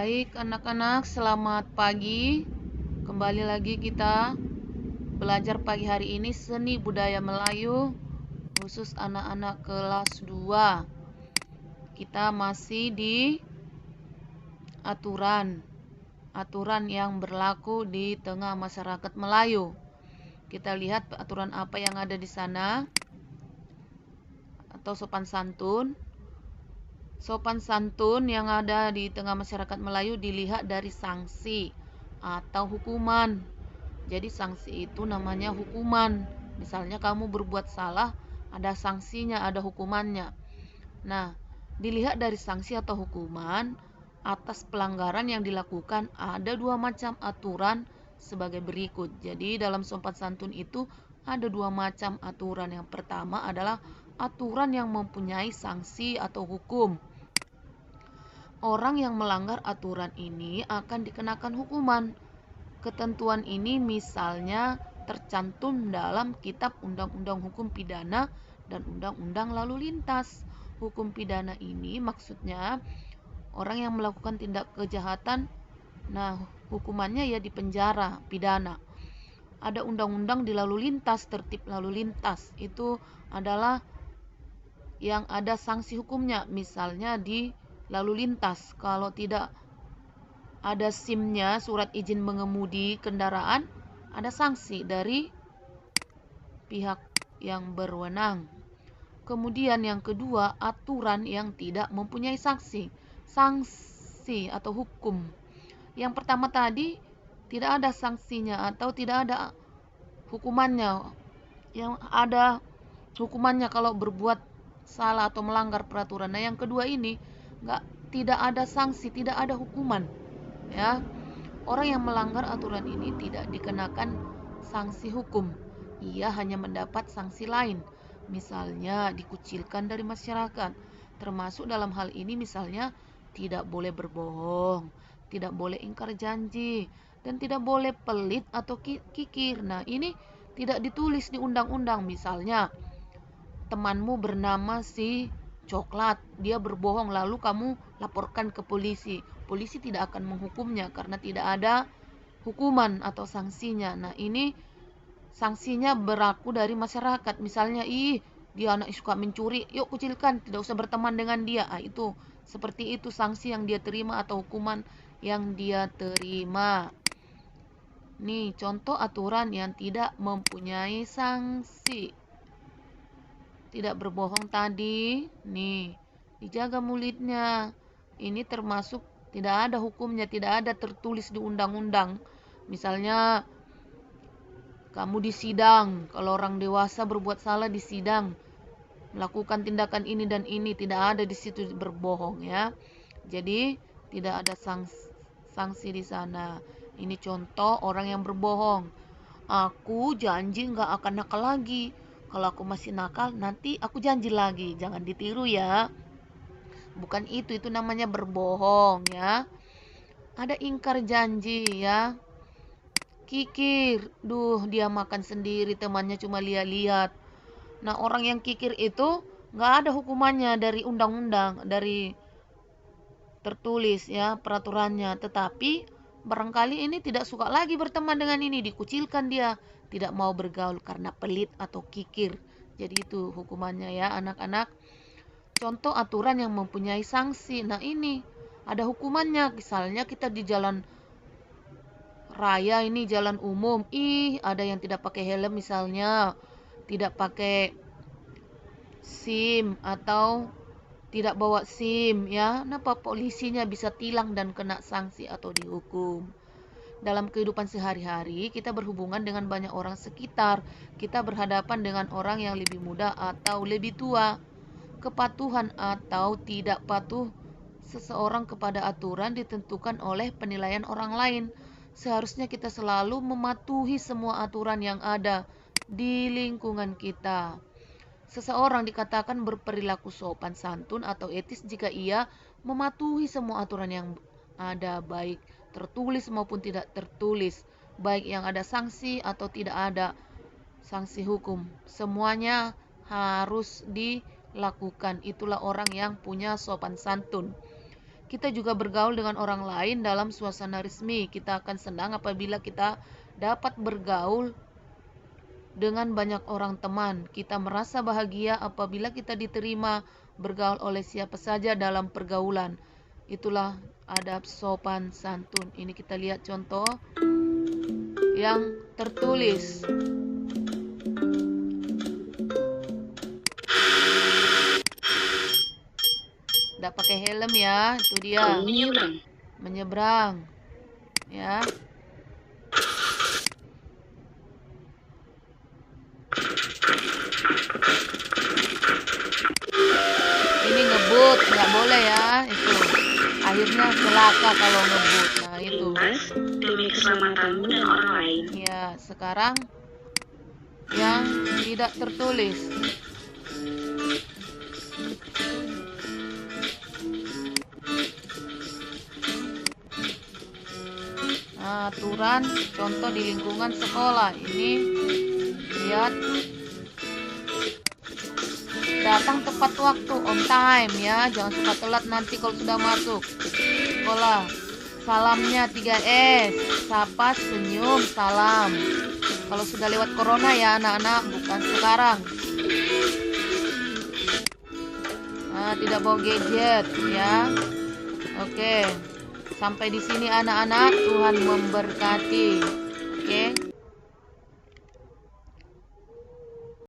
Baik anak-anak, selamat pagi. Kembali lagi kita belajar pagi hari ini seni budaya Melayu khusus anak-anak kelas 2. Kita masih di aturan yang berlaku di tengah masyarakat Melayu. Kita lihat aturan apa yang ada di sana atau sopan santun. Sopan santun yang ada di tengah masyarakat Melayu dilihat dari sanksi atau hukuman. Jadi sanksi itu namanya hukuman. Misalnya kamu berbuat salah, ada sanksinya, ada hukumannya. Nah, dilihat dari sanksi atau hukuman atas pelanggaran yang dilakukan ada dua macam aturan sebagai berikut. Jadi dalam sopan santun itu ada dua macam aturan. Yang pertama adalah aturan yang mempunyai sanksi atau hukum. Orang yang melanggar aturan ini akan dikenakan hukuman. Ketentuan ini misalnya tercantum dalam Kitab Undang-Undang Hukum Pidana dan Undang-Undang Lalu Lintas. Hukum pidana ini maksudnya orang yang melakukan tindak kejahatan, nah hukumannya ya di penjara, pidana. Ada undang-undang di lalu lintas, tertib lalu lintas. Itu adalah yang ada sanksi hukumnya, misalnya di lalu lintas. Kalau tidak ada SIM-nya, surat izin mengemudi kendaraan, ada sanksi dari pihak yang berwenang. Kemudian yang kedua, aturan yang tidak mempunyai sanksi atau hukum. Yang pertama tadi tidak ada sanksinya atau tidak ada hukumannya. Yang ada hukumannya kalau berbuat salah atau melanggar peraturan. Nah, yang kedua ini tidak ada sanksi, tidak ada hukuman. Ya. Orang yang melanggar aturan ini tidak dikenakan sanksi hukum. Ia hanya mendapat sanksi lain. Misalnya dikucilkan dari masyarakat. Termasuk dalam hal ini misalnya tidak boleh berbohong, tidak boleh ingkar janji, dan tidak boleh pelit atau kikir. Nah, ini tidak ditulis di undang-undang. Misalnya temanmu bernama si Coklat, dia berbohong lalu kamu laporkan ke polisi. Polisi tidak akan menghukumnya karena tidak ada hukuman atau sanksinya. Nah, ini sanksinya berlaku dari masyarakat. Misalnya, dia anak suka mencuri, yuk kucilkan, tidak usah berteman dengan dia. Itu seperti itu sanksi yang dia terima atau hukuman yang dia terima. Nih, contoh aturan yang tidak mempunyai sanksi. Tidak berbohong tadi, nih, dijaga mulutnya. Ini termasuk tidak ada hukumnya, tidak ada tertulis di undang-undang. Misalnya kamu di sidang, kalau orang dewasa berbuat salah di sidang, melakukan tindakan ini dan ini, tidak ada di situ berbohong ya. Jadi tidak ada sanksi di sana. Ini contoh orang yang berbohong. Aku janji nggak akan nakal lagi. Kalau aku masih nakal, nanti aku janji lagi. Jangan ditiru ya. Bukan itu namanya berbohong ya. Ada ingkar janji ya. Kikir, dia makan sendiri, temannya cuma lihat-lihat. Nah, orang yang kikir itu nggak ada hukumannya dari undang-undang, dari tertulis ya peraturannya. Tetapi barangkali ini tidak suka lagi berteman dengan ini, dikucilkan dia, tidak mau bergaul karena pelit atau kikir. Jadi itu hukumannya ya anak-anak. Contoh aturan yang mempunyai sanksi. Nah, ini ada hukumannya. Misalnya kita di jalan raya, ini jalan umum, ada yang tidak pakai helm misalnya, tidak pakai SIM atau tidak bawa SIM ya. Kenapa polisinya bisa tilang dan kena sanksi atau dihukum. Dalam kehidupan sehari-hari kita berhubungan dengan banyak orang sekitar. Kita berhadapan dengan orang yang lebih muda atau lebih tua. Kepatuhan atau tidak patuh seseorang kepada aturan ditentukan oleh penilaian orang lain. Seharusnya kita selalu mematuhi semua aturan yang ada di lingkungan kita. Seseorang dikatakan berperilaku sopan santun atau etis jika ia mematuhi semua aturan yang ada, baik tertulis maupun tidak tertulis, baik yang ada sanksi atau tidak ada sanksi hukum. Semuanya harus dilakukan. Itulah orang yang punya sopan santun. Kita juga bergaul dengan orang lain dalam suasana resmi. Kita akan senang apabila kita dapat bergaul dengan banyak orang teman. Kita merasa bahagia apabila kita diterima bergaul oleh siapa saja dalam pergaulan. Itulah adab sopan santun. Ini kita lihat contoh yang tertulis. Tidak pakai helm ya, itu dia. Menyeberang. Ya. Ini ngebut, nggak boleh ya, itu. Akhirnya celaka kalau ngebut. Nah, itu. Demi keselamatanmu dan orang lain. Ya, sekarang yang tidak tertulis. Nah, aturan contoh di lingkungan sekolah. Ini lihat, datang tepat waktu, on time ya, jangan suka telat nanti kalau sudah masuk sekolah. Salamnya 3S, sapa, senyum, salam. Kalau sudah lewat corona ya anak-anak, bukan sekarang. Nah, tidak bawa gadget ya. Oke. Sampai di sini anak-anak, Tuhan memberkati. Oke.